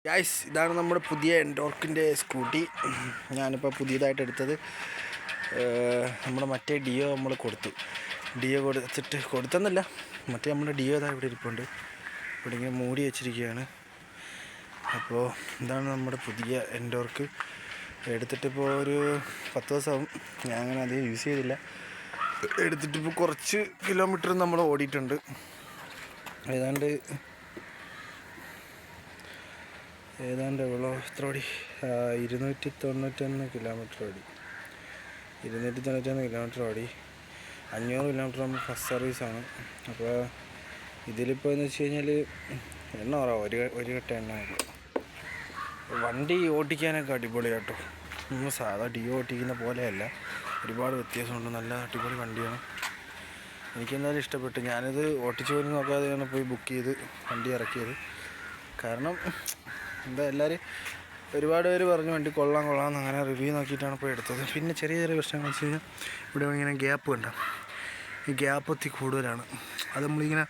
Guys, ഇതാണ് നമ്മുടെ പുതിയ എൻഡോർക്കിൻ്റെ സ്കൂട്ടി. ഞാനിപ്പോൾ പുതിയതായിട്ട് എടുത്തത്. നമ്മുടെ മറ്റേ ഡിയോ നമ്മൾ ഡിയോ കൊടുത്തെന്നല്ല, മറ്റേ നമ്മുടെ ഡിയോ ഇതാ ഇവിടെ ഇരിപ്പുണ്ട്. ഇവിടെ ഇങ്ങനെ മൂടി വെച്ചിരിക്കുകയാണ്. അപ്പോൾ ഇതാണ് നമ്മുടെ പുതിയ എൻഡോർക്ക്. എടുത്തിട്ടിപ്പോൾ ഒരു 10 ദിവസമാവും. ഞാൻ അങ്ങനെ അധികം യൂസ് ചെയ്തില്ല. എടുത്തിട്ടിപ്പോൾ കുറച്ച് കിലോമീറ്റർ നമ്മൾ ഓടിയിട്ടുണ്ട്. ഏതാണ്ട് എത്ര ഓടി? 291 കിലോമീറ്റർ ഓടി. 291 കിലോമീറ്റർ ഓടി. 500 കിലോമീറ്റർ നമ്മൾ ഫസ്റ്റ് സർവീസാണ്. അപ്പോൾ ഇതിലിപ്പോൾ എന്ന് വെച്ച് കഴിഞ്ഞാൽ എണ്ണ പറയാം, ഒരു കെട്ട എണ്ണ. വണ്ടി ഓടിക്കാനൊക്കെ അടിപൊളിയാട്ടോ. നമ്മൾ സാധാ ഡിയോ ഓടിക്കുന്ന പോലെയല്ല, ഒരുപാട് വ്യത്യാസമുണ്ട്. നല്ല അടിപൊളി വണ്ടിയാണ്. എനിക്കെന്തായാലും ഇഷ്ടപ്പെട്ടു. ഞാനിത് ഓടിച്ചു പോലും നോക്കാതെയാണ് പോയി ബുക്ക് ചെയ്ത് വണ്ടി ഇറക്കിയത്. കാരണം എല്ലാവരും ഒരുപാട് പേര് പറഞ്ഞു വണ്ടി കൊള്ളാമെന്ന്. അങ്ങനെ റിവ്യൂ നോക്കിയിട്ടാണ് പോയി എടുത്തത്. പിന്നെ ചെറിയ പ്രശ്നങ്ങൾ വെച്ച് കഴിഞ്ഞാൽ ഇവിടെ ഇങ്ങനെ ഗ്യാപ്പ് കണ്ട, ഈ ഗ്യാപ്പ് ഒത്തിരി കൂടുതലാണ്. അത് നമ്മളിങ്ങനെ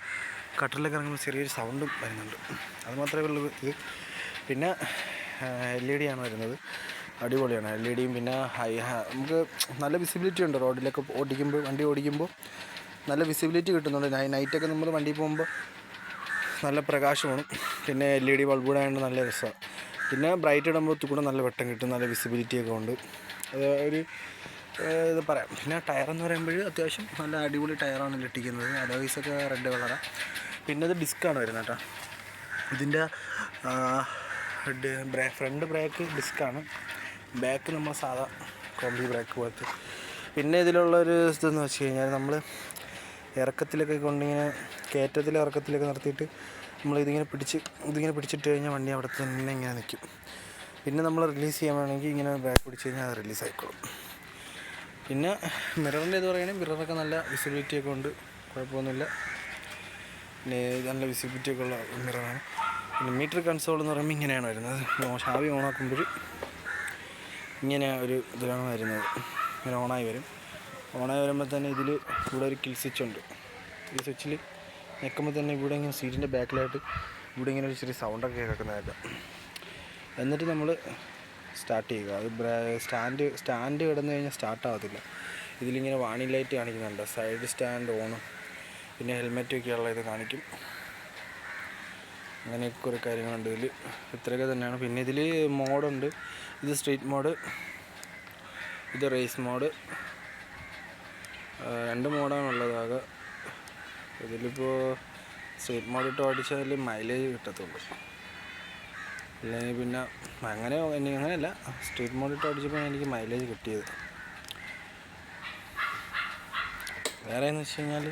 കട്ടറിലൊക്കെ ഇറങ്ങുമ്പോൾ ചെറിയൊരു സൗണ്ടും വരുന്നുണ്ട്. അത് മാത്രമേ ഉള്ളൂ ഇത്. പിന്നെ LED ആണ് വരുന്നത്. അടിപൊളിയാണ് LED-യും. പിന്നെ നമുക്ക് നല്ല വിസിബിലിറ്റി ഉണ്ട്. റോഡിലൊക്കെ വണ്ടി ഓടിക്കുമ്പോൾ നല്ല വിസിബിലിറ്റി കിട്ടുന്നുണ്ട്. നൈറ്റൊക്കെ നമ്മൾ വണ്ടി പോകുമ്പോൾ നല്ല പ്രകാശമാണ്. പിന്നെ LED ബൾബൂടെ ആയതുകൊണ്ട് നല്ല രസമാണ്. പിന്നെ ബ്രൈറ്റ് ഇടുമ്പോൾ കൂടെ നല്ല വെട്ടം കിട്ടും, നല്ല വിസിബിലിറ്റിയൊക്കെ ഉണ്ട്. അത് ഒരു ഇത് പറയാം. പിന്നെ ടയറെന്ന് പറയുമ്പോൾ അത്യാവശ്യം നല്ല അടിപൊളി ടയറാണ് ഇട്ടിരിക്കുന്നത്. അലോയ്സൊക്കെ റെഡ് കളറാണ്. പിന്നെ ഇത് ഡിസ്ക്കാണ് വരുന്നത് കേട്ടോ. ഇതിൻ്റെ ഫ്രണ്ട് ബ്രേക്ക് ഡിസ്ക്കാണ്, ബാക്ക് നമ്മൾ സാധാ കോമ്പി ബ്രേക്ക് പോലത്തെ. പിന്നെ ഇതിലുള്ളൊരു ഇതെന്ന് വെച്ച് കഴിഞ്ഞാൽ നമ്മൾ ഇറക്കത്തിലൊക്കെ കൊണ്ടിങ്ങനെ ഇറക്കത്തിലൊക്കെ നിർത്തിയിട്ട് ഇതിങ്ങനെ പിടിച്ചിട്ട് കഴിഞ്ഞാൽ വണ്ടി അവിടെ തന്നെ ഇങ്ങനെ നിൽക്കും. പിന്നെ നമ്മൾ റിലീസ് ചെയ്യാൻ വേണമെങ്കിൽ ഇങ്ങനെ ബാക്ക് പിടിച്ച് കഴിഞ്ഞാൽ അത് റിലീസ് ആയിക്കോളും. പിന്നെ മിററിൻ്റെ ഇത് പറയുകയാണെങ്കിൽ മിററൊക്കെ നല്ല വിസിബിലിറ്റിയൊക്കെ ഉണ്ട്, കുഴപ്പമൊന്നുമില്ല. പിന്നെ നല്ല വിസിബിലിറ്റിയൊക്കെ ഉള്ള മിററാണ്. പിന്നെ മീറ്റർ കൺസോൾ എന്ന് പറയുമ്പോൾ ഇങ്ങനെയാണ് വരുന്നത്. ഷാവി ഓണാക്കുമ്പോൾ ഇങ്ങനെ ഒരു ഇതിലാണ് വരുന്നത്. ഇങ്ങനെ ഓണായി വരുമ്പോൾ തന്നെ ഇതിൽ ഇവിടെ ഒരു കിൽ സ്വിച്ച് ഉണ്ട്. ഈ സ്വിച്ചിൽ ഞെക്കുമ്പോൾ തന്നെ ഇവിടെ ഇങ്ങനെ സീറ്റിൻ്റെ ബാക്കിലായിട്ട് ഇവിടെ ഇങ്ങനെ ഒരു ചെറിയ സൗണ്ടൊക്കെ കേൾക്കുന്നതായിരിക്കാം. എന്നിട്ട് നമ്മൾ സ്റ്റാർട്ട് ചെയ്യുക. അത് സ്റ്റാൻഡ് കിടന്നു കഴിഞ്ഞാൽ സ്റ്റാർട്ടാകത്തില്ല. ഇതിലിങ്ങനെ വാണിംഗ് ലൈറ്റ് കാണിക്കുന്നുണ്ട്. സൈഡ് സ്റ്റാൻഡ് ഓണും പിന്നെ ഹെൽമെറ്റൊക്കെയുള്ള ഇത് കാണിക്കും. അങ്ങനെയൊക്കെ കുറേ കാര്യങ്ങളുണ്ട് ഇതിൽ. ഇത്രയൊക്കെ തന്നെയാണ്. പിന്നെ ഇതിൽ മോഡുണ്ട്. ഇത് സ്ട്രീറ്റ് മോഡ്, ഇത് റേസ് മോഡ്. 2 മോഡാണുള്ളതാകെ. ഇതിലിപ്പോൾ സ്ട്രീറ്റ് മോഡ് ഇട്ട് ഓടിച്ചാൽ മൈലേജ് കിട്ടത്തുള്ളൂ. അല്ലെങ്കിൽ പിന്നെ അങ്ങനെയല്ല, സ്ട്രീറ്റ് മോഡ് ഇട്ട് ഓടിച്ചപ്പോൾ എനിക്ക് മൈലേജ് കിട്ടിയത്. വേറെ എന്ന് വെച്ച് കഴിഞ്ഞാൽ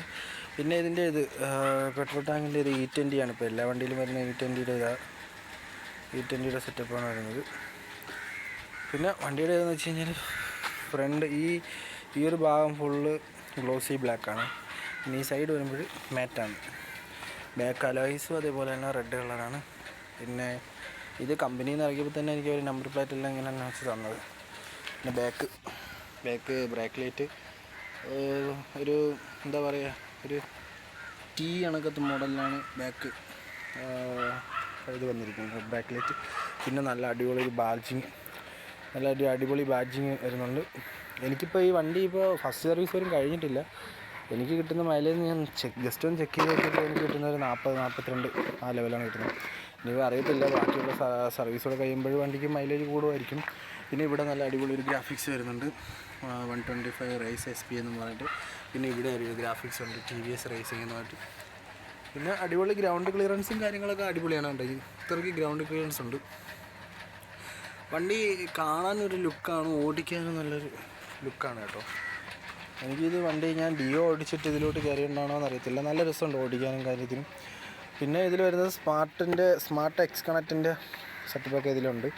പിന്നെ ഇതിൻ്റെ പെട്രോൾ ടാങ്കിൻ്റെ ഇത് E20 ആണ്. ഇപ്പോൾ എല്ലാ വണ്ടിയിലും വരുന്ന E20യുടെ സെറ്റപ്പാണ് വരുന്നത്. പിന്നെ വണ്ടിയുടെ ഇതെന്ന് വെച്ച് കഴിഞ്ഞാൽ ഫ്രണ്ട് ഈ ഒരു ഭാഗം ഫുള്ള് ഗ്ലോസി ബ്ലാക്കാണ്. പിന്നെ ഈ സൈഡ് വരുമ്പോൾ മാറ്റാണ്. ബാക്ക് അലോയ്സും അതേപോലെ തന്നെ റെഡ് കളറാണ്. പിന്നെ ഇത് കമ്പനിയിൽ നിന്ന് ഇറക്കിയപ്പോൾ തന്നെ എനിക്ക് ഒരു നമ്പർ പ്ലേറ്റ് എല്ലാം ഇങ്ങനെ വെച്ച് തന്നത്. പിന്നെ ബാക്ക് ബ്രേക്ക് ലൈറ്റ് ഒരു എന്താ പറയുക, ഒരു T കണക്കത്തെ മോഡലിലാണ് ബാക്ക് ഇത് വന്നിരിക്കുന്നത്, ബാക്ക് ലൈറ്റ്. പിന്നെ നല്ല അടിപൊളി ബാഡ്ജിങ് വരുന്നുണ്ട്. എനിക്കിപ്പോൾ ഈ വണ്ടി ഇപ്പോൾ ഫസ്റ്റ് സർവീസ് പോലും കഴിഞ്ഞിട്ടില്ല. എനിക്ക് കിട്ടുന്ന മൈലേജ് ഞാൻ ജസ്റ്റ് ഒന്ന് ചെക്ക് ചെയ്ത് നോക്കിയപ്പോൾ എനിക്ക് കിട്ടുന്ന ഒരു 40-42 ആ ലെവലാണ് കിട്ടുന്നത്. എനിക്ക് അറിയത്തില്ല, ബാക്കിയുള്ള സർവീസുകൾ കഴിയുമ്പോൾ വണ്ടിക്ക് മൈലേജ് കൂടുമായിരിക്കും. പിന്നെ ഇവിടെ നല്ല അടിപൊളി ഒരു ഗ്രാഫിക്സ് വരുന്നുണ്ട്, 125 റേസ് SP എന്ന് പറഞ്ഞിട്ട്. പിന്നെ ഇവിടെ ഒരു ഗ്രാഫിക്സ് ഉണ്ട്, TVS റേസിംഗ് എന്ന് പറഞ്ഞിട്ട്. പിന്നെ അടിപൊളി ഗ്രൗണ്ട് ക്ലിയറൻസും കാര്യങ്ങളൊക്കെ അടിപൊളിയാണ്. ഇത്രയ്ക്ക് ഗ്രൗണ്ട് ക്ലിയറൻസ് ഉണ്ട്. വണ്ടി കാണാനൊരു ലുക്കാണ്, ഓടിക്കാനും നല്ലൊരു ലുക്കാണ് കേട്ടോ. എനിക്കിത് വണ്ടി ഞാൻ ഡിയോ ഓടിച്ചിട്ട് ഇതിലോട്ട് കയറിയിട്ടുണ്ടാണോ എന്നറിയത്തില്ല. നല്ല രസമുണ്ട് ഓടിക്കാനും കാര്യത്തിനും. പിന്നെ ഇതിൽ വരുന്നത് സ്മാർട്ട് എക്സ് കണക്റ്റിൻ്റെ സെറ്റപ്പൊക്കെ ഇതിലുണ്ട്.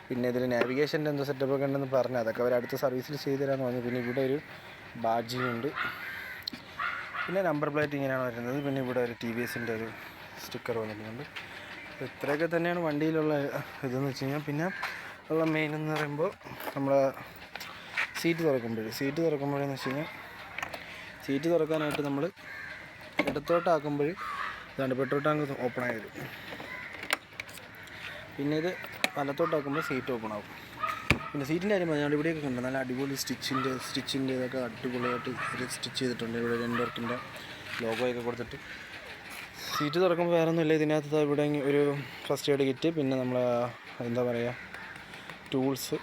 പിന്നെ ഇതിൽ നാവിഗേഷൻ്റെ എന്തോ സെറ്റപ്പൊക്കെ ഉണ്ടെന്ന് പറഞ്ഞു. അതൊക്കെ അവർ അടുത്ത സർവീസിൽ ചെയ്തു തരാമെന്ന് പറഞ്ഞു. പിന്നെ ഇവിടെ ഒരു ബാഡ്ജിങ് ഉണ്ട്. പിന്നെ നമ്പർ പ്ലേറ്റ് ഇങ്ങനെയാണ് വരുന്നത്. പിന്നെ ഇവിടെ ഒരു TVSൻ്റെ ഒരു സ്റ്റിക്കർ വന്നിട്ടുണ്ട്. ഇത്രയൊക്കെ തന്നെയാണ് വണ്ടിയിലുള്ള ഇതെന്ന് വെച്ച് കഴിഞ്ഞാൽ. പിന്നെ ഉള്ള മെയിൻ എന്ന് പറയുമ്പോൾ നമ്മുടെ സീറ്റ് തുറക്കുമ്പോഴെന്ന് വെച്ച് കഴിഞ്ഞാൽ, സീറ്റ് തുറക്കാനായിട്ട് നമ്മൾ ഇടത്തോട്ടാക്കുമ്പോൾ ഇതാണ് പെട്രോൾ ടാങ്ക് ഓപ്പണായി വരും. പിന്നെ ഇത് വലത്തോട്ട് നോക്കുമ്പോൾ സീറ്റ് ഓപ്പൺ ആവും. പിന്നെ സീറ്റിൻ്റെ കാര്യം പറഞ്ഞാൽ ഇവിടെയൊക്കെ ഉണ്ട് നല്ല അടിപൊളി സ്റ്റിച്ചിൻ്റെ ഇതൊക്കെ അടിപൊളിയായിട്ട് ഇത് സ്റ്റിച്ച് ചെയ്തിട്ടുണ്ട്. ഇവിടെ ലെൻവർക്കിൻ്റെ ലോഗോയൊക്കെ കൊടുത്തിട്ട്. സീറ്റ് തുറക്കുമ്പോൾ വേറെ ഒന്നുമില്ല, ഇതിനകത്ത് ഇവിടെ ഒരു ഫസ്റ്റ് എയ്ഡ് കിറ്റ്, പിന്നെ നമ്മൾ എന്താ പറയുക ടൂൾസ്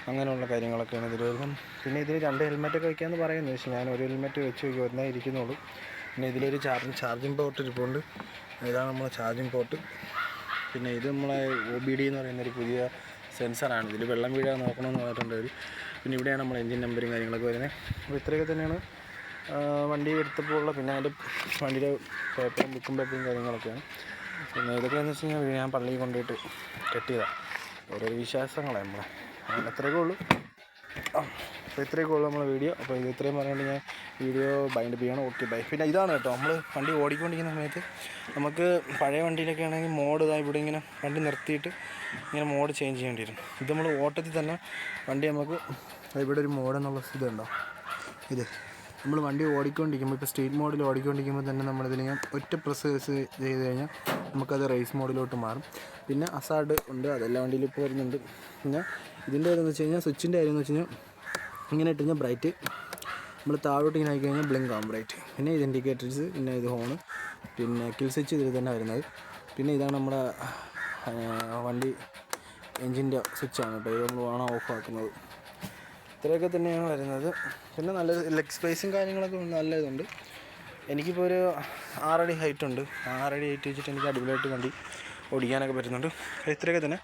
അങ്ങനെയുള്ള കാര്യങ്ങളൊക്കെയാണ് ഇതിൽ വരുന്നത്. പിന്നെ ഇതിൽ 2 ഹെൽമെറ്റൊക്കെ വയ്ക്കാമെന്ന് പറയുന്നത്, പക്ഷേ ഞാൻ ഒരു ഹെൽമെറ്റ് വെച്ച് വയ്ക്കും, ഒന്നേ ഇരിക്കുന്നുള്ളൂ. പിന്നെ ഇതിലൊരു ചാർജിങ് പോർട്ട് ഇരിപ്പുണ്ട്. ഇതാണ് നമ്മളെ ചാർജിങ് പോർട്ട്. പിന്നെ ഇത് നമ്മളെ OBD എന്ന് പറയുന്നൊരു പുതിയ സെൻസറാണ്. ഇതിൽ വെള്ളം വീഴാൻ നോക്കണമെന്ന് പറഞ്ഞിട്ടുണ്ട് അവർ. പിന്നെ ഇവിടെയാണ് നമ്മൾ എൻജിൻ നമ്പറും കാര്യങ്ങളൊക്കെ വരുന്നത്. അപ്പോൾ ഇത്രയൊക്കെ തന്നെയാണ് വണ്ടി എടുത്തപ്പോൾ ഉള്ള. പിന്നെ അതിൻ്റെ വണ്ടിയുടെ പേപ്പറും ബുക്കും കാര്യങ്ങളൊക്കെയാണ്. പിന്നെ ഇതൊക്കെയെന്ന് വെച്ച് കഴിഞ്ഞാൽ ഞാൻ പള്ളിയിൽ കൊണ്ടുപോയിട്ട് കെട്ടിയതാണ്. ഓരോരോ വിശ്വാസങ്ങളാണ് നമ്മളെ. അങ്ങനെ അത്രയൊക്കെ ഉള്ളൂ. അപ്പോൾ ഇത്രയൊക്കെ ഉള്ളൂ നമ്മളെ വീഡിയോ. അപ്പോൾ ഇത് ഇത്രയും പറഞ്ഞുകൊണ്ട് ഞാൻ വീഡിയോ ബൈൻഡ് ചെയ്യണം. Okay bye. പിന്നെ ഇതാണ് കേട്ടോ, നമ്മൾ വണ്ടി ഓടിക്കൊണ്ടിരിക്കുന്ന സമയത്ത് നമുക്ക് പഴയ വണ്ടിയിലൊക്കെ ആണെങ്കിൽ മോഡ് ഇവിടെ ഇങ്ങനെ വണ്ടി നിർത്തിയിട്ട് ഇങ്ങനെ മോഡ് ചേഞ്ച് ചെയ്യേണ്ടി വരും. ഇത് നമ്മൾ ഓട്ടത്തിൽ തന്നെ വണ്ടി നമുക്ക് ഇവിടെ ഒരു മോഡ് എന്നുള്ള ഇതുണ്ടോ, ഇത് നമ്മൾ വണ്ടി ഓടിക്കൊണ്ടിരിക്കുമ്പോൾ ഇപ്പോൾ സ്ട്രീറ്റ് മോഡിൽ ഓടിക്കൊണ്ടിരിക്കുമ്പോൾ തന്നെ നമ്മളിതിലിങ്ങനെ ഒറ്റ പ്രസ് ചെയ്ത് കഴിഞ്ഞാൽ നമുക്കത് റേസ് മോഡിലോട്ട് മാറും. പിന്നെ അസാഡ് ഉണ്ട്, അതെല്ലാം വണ്ടിയിൽ ഇപ്പോൾ വരുന്നുണ്ട്. പിന്നെ ഇതിൻ്റെ കാര്യമെന്ന് വെച്ച് കഴിഞ്ഞാൽ സ്വിച്ചിൻ്റെ കാര്യം എന്ന് വെച്ച് കഴിഞ്ഞാൽ ഇങ്ങനെ ഇട്ട് കഴിഞ്ഞാൽ ബ്രൈറ്റ്, നമ്മൾ താഴോട്ട് ഇങ്ങനെ ആയി കഴിഞ്ഞാൽ ബ്ലിങ്ക് ആവും ബ്രൈറ്റ്. പിന്നെ ഇത് ഇൻഡിക്കേറ്റേഴ്സ്, പിന്നെ ഇത് ഹോണ്, പിന്നെ കിൽ സ്വിച്ച് ഇതിൽ തന്നെ വരുന്നത്. പിന്നെ ഇതാണ് നമ്മുടെ വണ്ടി എൻജിൻ്റെ സ്വിച്ചാണ് കേട്ടോ, ഇത് നമ്മൾ ഓൺ ഓഫ് ആക്കുന്നത്. ഇത്രയൊക്കെ തന്നെയാണ് വരുന്നത്. പിന്നെ നല്ല ലെഗ് സ്പേസും കാര്യങ്ങളൊക്കെ നല്ല ഇതുണ്ട്. എനിക്കിപ്പോൾ ഒരു 6 അടി ഹൈറ്റ് ഉണ്ട്. 6 അടി ഹൈറ്റ് വെച്ചിട്ട് എനിക്ക് അടിപൊളിയായിട്ട് വണ്ടി ഓടിക്കാനൊക്കെ പറ്റുന്നുണ്ട്. ഇത്രയൊക്കെ തന്നെ,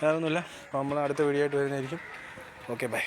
വേറെ ഒന്നുമില്ല. അപ്പോൾ നമ്മൾ അടുത്ത വീഡിയോ ആയിട്ട് വരുന്നതായിരിക്കും. Okay bye.